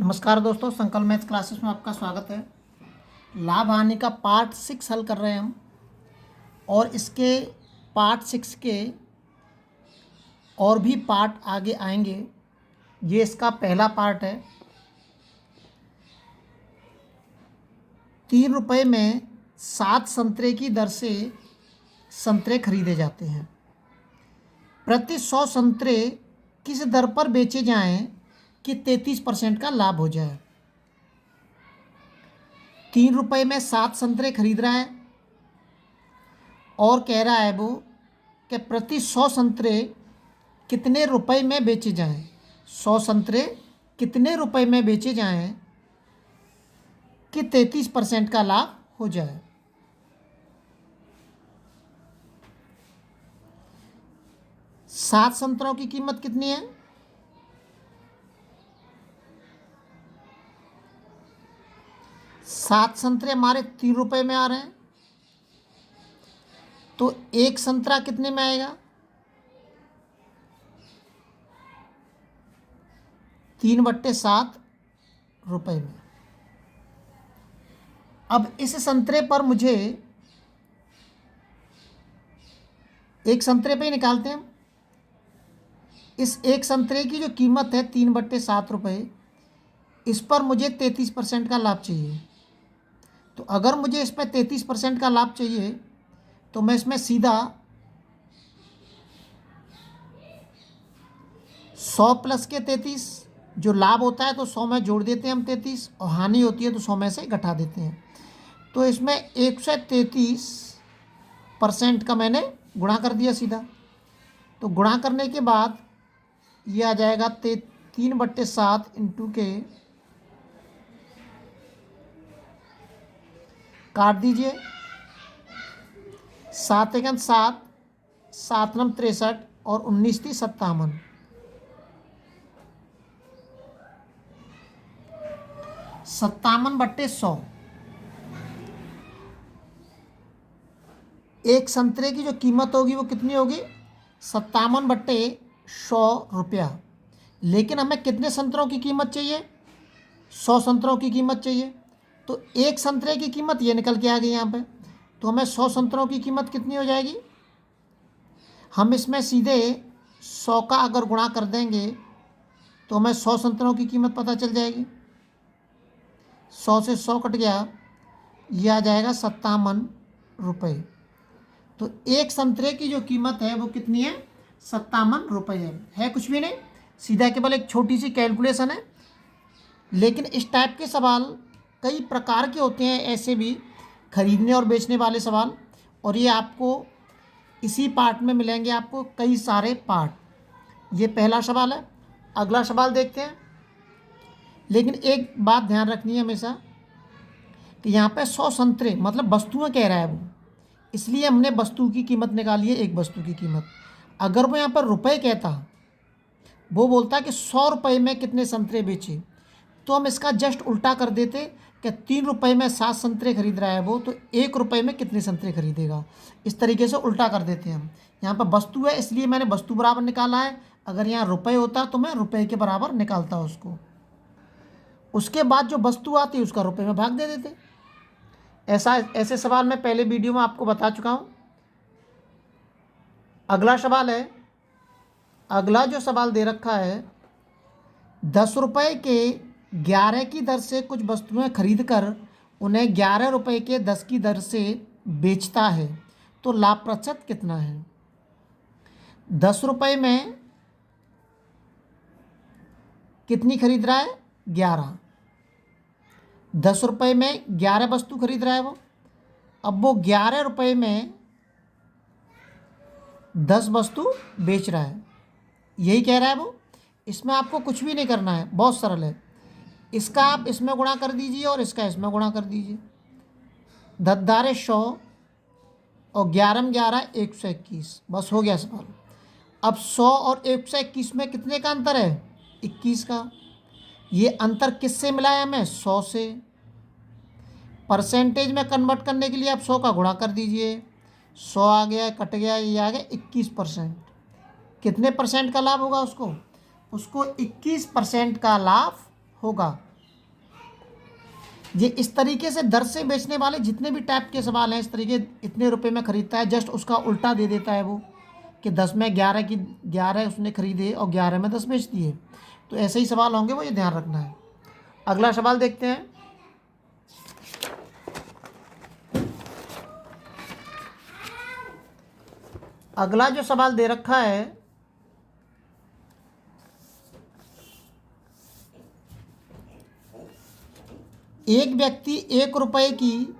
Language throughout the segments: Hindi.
नमस्कार दोस्तों, संकल्प मैथ्स क्लासेस में आपका स्वागत है। लाभ हानि का पार्ट 6 हल कर रहे हैं हम, और इसके पार्ट 6 के और भी पार्ट आगे आएंगे। ये इसका पहला पार्ट है। 3 रुपये में 7 संतरे की दर से संतरे खरीदे जाते हैं। प्रति 100 संतरे किस दर पर बेचे जाएं कि 33% का लाभ हो जाए। 3 रुपये में 7 संतरे खरीद रहा है और कह रहा है वो कि प्रति 100 संतरे कितने रुपए में बेचे जाएं। 100 संतरे कितने रुपए में बेचे जाएं कि 33% का लाभ हो जाए। सात संतरों की कीमत कितनी है? 7 संतरे हमारे 3 रुपये में आ रहे हैं, तो एक संतरा कितने में आएगा? 3/7 रुपये में। अब इस संतरे पर मुझे एक संतरे पे ही निकालते हैं। इस एक संतरे की जो कीमत है 3/7 रुपये, इस पर मुझे 33% का लाभ चाहिए। तो अगर मुझे इसमें 33% का लाभ चाहिए तो मैं इसमें सीधा 100 प्लस के 33, जो लाभ होता है तो 100 में जोड़ देते हैं हम 33, और हानि होती है तो 100 में से घटा देते हैं। तो इसमें 133% का मैंने गुणा कर दिया सीधा। तो गुणा करने के बाद ये आ जाएगा 3/7 इंटू के, काट दीजिए, 7 एकम 7, 7 नम 63 और 19 थी 57। 57/100। एक संतरे की जो कीमत होगी वो कितनी होगी? 57/100 रुपया। लेकिन हमें कितने संतरों की कीमत चाहिए? 100 संतरों की कीमत चाहिए। तो एक संतरे की कीमत ये निकल के आ गई यहाँ पे। तो हमें 100 संतरों की कीमत कितनी हो जाएगी? हम इसमें सीधे 100 का अगर गुणा कर देंगे तो हमें 100 संतरों की कीमत पता चल जाएगी। 100 से 100 कट गया, ये आ जाएगा 57 रुपये। तो एक संतरे की जो कीमत है वो कितनी है? 57 रुपये है कुछ भी नहीं, सीधा केवल एक छोटी सी कैलकुलेशन है। लेकिन इस टाइप के सवाल कई प्रकार के होते हैं, ऐसे भी खरीदने और बेचने वाले सवाल, और ये आपको इसी पार्ट में मिलेंगे, आपको कई सारे पार्ट। ये पहला सवाल है। अगला सवाल देखते हैं। लेकिन एक बात ध्यान रखनी है हमेशा कि यहाँ पे 100 संतरे मतलब वस्तुएं कह रहा है वो, इसलिए हमने वस्तु की कीमत निकाली है, एक वस्तु की कीमत। अगर वो यहाँ पर रुपए कहता, वो बोलता कि 100 रुपये में कितने संतरे बेचे, तो हम इसका जस्ट उल्टा कर देते कि 3 रुपये में 7 संतरे खरीद रहा है वो, तो 1 रुपये में कितने संतरे खरीदेगा। इस तरीके से उल्टा कर देते हैं हम। यहाँ पर वस्तु है इसलिए मैंने वस्तु बराबर निकाला है। अगर यहाँ रुपये होता तो मैं रुपये के बराबर निकालता उसको। उसके बाद जो वस्तु आती उसका रुपये में भाग दे देते। ऐसे सवाल मैं पहले वीडियो में आपको बता चुका हूँ। अगला सवाल है। अगला जो सवाल दे रखा है, 10 रुपये के 11 की दर से कुछ वस्तुएं खरीद कर उन्हें 11 रुपये के 10 की दर से बेचता है, तो लाभ प्रतिशत कितना है? 10 रुपये में कितनी खरीद रहा है? 11। 10 रुपये में 11 वस्तु खरीद रहा है वो। अब वो 11 रुपये में 10 वस्तु बेच रहा है, यही कह रहा है वो। इसमें आपको कुछ भी नहीं करना है, बहुत सरल है। इसका आप इसमें गुणा कर दीजिए और इसका इसमें गुणा कर दीजिए। 10 100 और 11 में 11 121, बस हो गया सवाल। अब 100 और 121 में कितने का अंतर है? 21 का। ये अंतर किससे मिला है हमें? 100 से। परसेंटेज में कन्वर्ट करने के लिए आप 100 का गुणा कर दीजिए। 100 आ गया, कट गया, ये आ गया 21%। कितने परसेंट का लाभ होगा उसको? उसको 21% का लाभ होगा। ये इस तरीके से दर से बेचने वाले जितने भी टाइप के सवाल हैं, इस तरीके इतने रुपए में खरीदता है, जस्ट उसका उल्टा दे देता है वो, कि 10 में 11 की 11 उसने खरीदे और 11 में 10 बेच दिए। तो ऐसे ही सवाल होंगे, वो ये ध्यान रखना है। अगला सवाल देखते हैं। अगला जो सवाल दे रखा है, एक व्यक्ति 1 रुपए की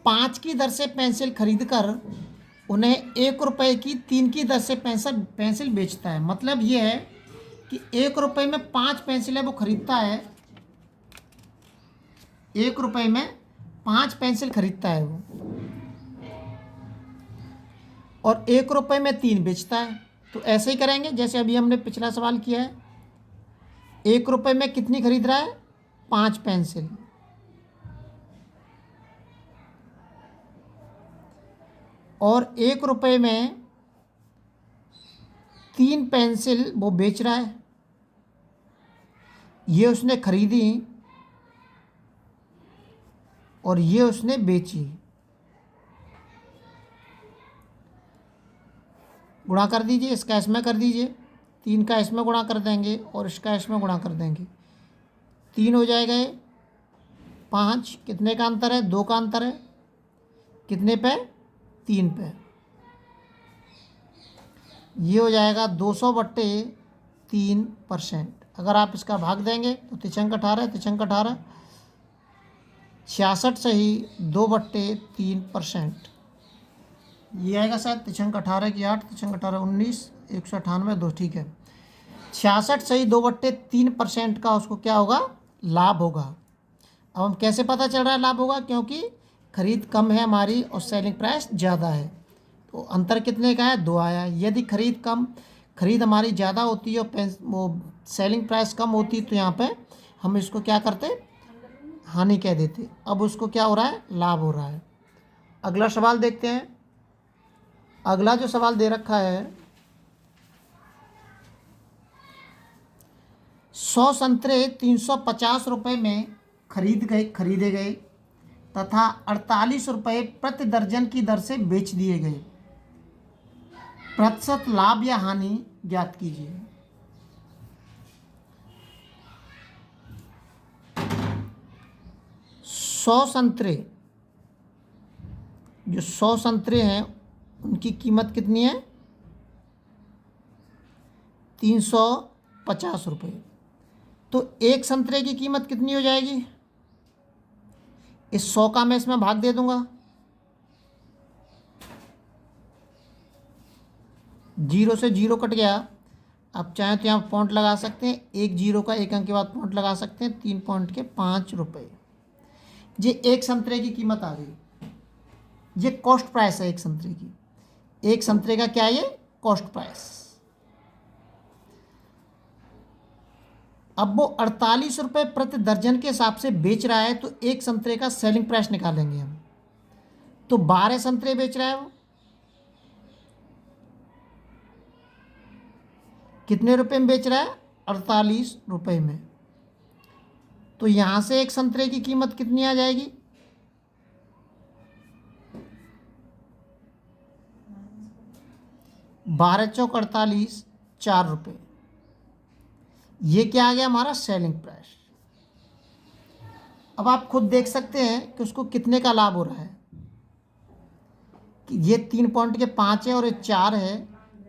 5 की दर से पेंसिल खरीदकर उन्हें 1 रुपए की 3 की दर से पेंसिल बेचता है। मतलब ये है कि 1 रुपए में 5 पेंसिल है वो खरीदता है, 1 रुपए में 5 पेंसिल खरीदता है वो, और 1 रुपए में 3 बेचता है। तो ऐसे ही करेंगे जैसे अभी हमने पिछला सवाल किया है। 1 रुपए में कितनी खरीद रहा है? 5 पेंसिल। और 1 रुपए में 3 पेंसिल वो बेच रहा है। ये उसने खरीदी और ये उसने बेची। गुणा कर दीजिए, इसका इसमें कर दीजिए, 3 का इसमें गुणा कर देंगे और इसका इसमें गुणा कर देंगे। 3 हो जाएगा ये, 5 कितने का अंतर है? 2 का अंतर है। कितने पे? 3 पे। ये हो जाएगा 200/3%। अगर आप इसका भाग देंगे तो तिछंक 18, तिछंक 18, 66 सही 2/3%। ये आएगा शायद तिछंक 18 की 8, तिछंक 18 19, 198 2, ठीक है। 66 सही 2/3% का उसको क्या होगा? लाभ होगा। अब हम कैसे पता चल रहा है लाभ होगा? क्योंकि खरीद कम है हमारी और सेलिंग प्राइस ज़्यादा है। तो अंतर कितने का है? 2 आया। यदि खरीद हमारी ज़्यादा होती है और वो सेलिंग प्राइस कम होती, तो यहाँ पे हम इसको क्या करते? हानि कह देते। अब उसको क्या हो रहा है? लाभ हो रहा है। अगला सवाल देखते हैं। अगला जो सवाल दे रखा है, 100 संतरे 350 रुपये में खरीदे गए तथा 48 रुपये प्रति दर्जन की दर से बेच दिए गए। प्रतिशत लाभ या हानि ज्ञात कीजिए। जो 100 संतरे हैं उनकी कीमत कितनी है? 350 रुपये। तो एक संतरे की कीमत कितनी हो जाएगी? इस 100 का मैं इसमें भाग दे दूंगा, 0 से 0 कट गया। आप चाहें तो यहाँ पॉइंट लगा सकते हैं, 1 0 का 1 अंक के बाद पॉइंट लगा सकते हैं, 3 पॉइंट के 5 रुपये। ये एक संतरे की कीमत आ गई। ये कॉस्ट प्राइस है एक संतरे की। एक संतरे का क्या है? ये कॉस्ट प्राइस। अब वो 48 रुपये प्रति दर्जन के हिसाब से बेच रहा है, तो एक संतरे का सेलिंग प्राइस निकालेंगे हम। तो 12 संतरे बेच रहा है वो, कितने रुपए में बेच रहा है? 48 रुपये में। तो यहां से एक संतरे की कीमत कितनी आ जाएगी? 12 चौक 48, 4 रुपये। ये क्या आ गया हमारा? Selling price. अब आप खुद देख सकते हैं कि उसको कितने का लाभ हो रहा है। कि ये 3 पॉइंट के 5 है और ये 4 है,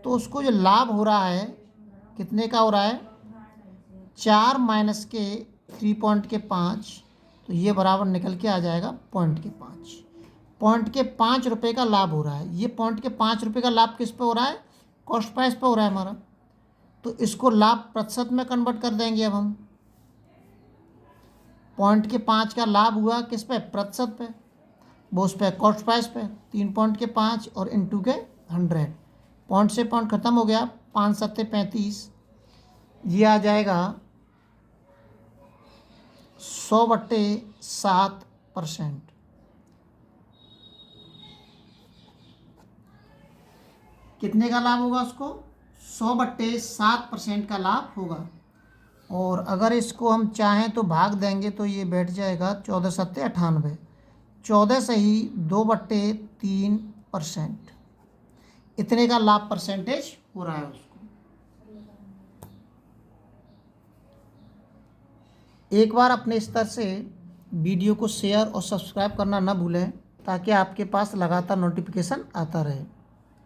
तो उसको जो लाभ हो रहा है कितने का हो रहा है? 4 माइनस के 3 पॉइंट के 5, तो ये बराबर निकल के आ जाएगा पॉइंट के 5। पॉइंट के 5 रुपये का लाभ हो रहा है। ये पॉइंट के 5 रुपये का लाभ किस पे हो रहा है? कॉस्ट प्राइस पे हो रहा है हमारा। तो इसको लाभ प्रतिशत में कन्वर्ट कर देंगे। अब हम पॉइंट के 5 का लाभ हुआ किस पे? प्रतिशत पे। वो उस पर कॉस्ट प्राइस पे 3 पॉइंट के 5 और इंटू के 100। पॉइंट से पॉइंट खत्म हो गया, 5 7 35। ये आ जाएगा 100/7%। कितने का लाभ होगा उसको? 100/7% का लाभ होगा। और अगर इसको हम चाहें तो भाग देंगे तो ये बैठ जाएगा 14×7 = 98। 14 से ही 2/3%, इतने का लाभ परसेंटेज हो रहा है उसको। एक बार अपने स्तर से वीडियो को शेयर और सब्सक्राइब करना ना भूलें, ताकि आपके पास लगातार नोटिफिकेशन आता रहे।